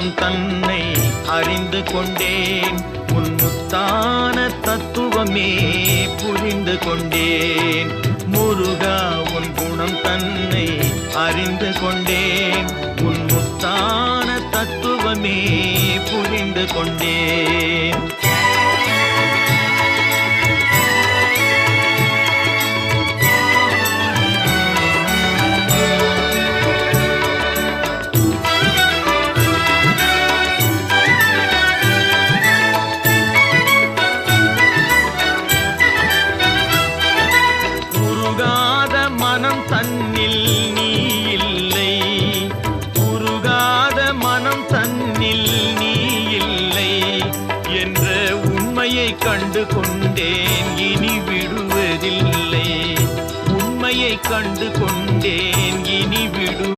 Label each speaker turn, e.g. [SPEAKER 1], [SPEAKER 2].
[SPEAKER 1] குணம் தன்னை அறிந்து கொண்டேன். உன் முத்தான தத்துவமே புரிந்து கொண்டேன். முருகா உன் குணம் தன்னை அறிந்து கொண்டேன். உன் முத்தான தத்துவமே புரிந்து கொண்டேன். மனம் தன்னில் நீ இல்லை, உருகாத மனம் தன்னில் நீ இல்லை என்ற உண்மையை கண்டு கொண்டேன். இனி விடுவதில்லை, உண்மையை கண்டு கொண்டேன். இனி விடு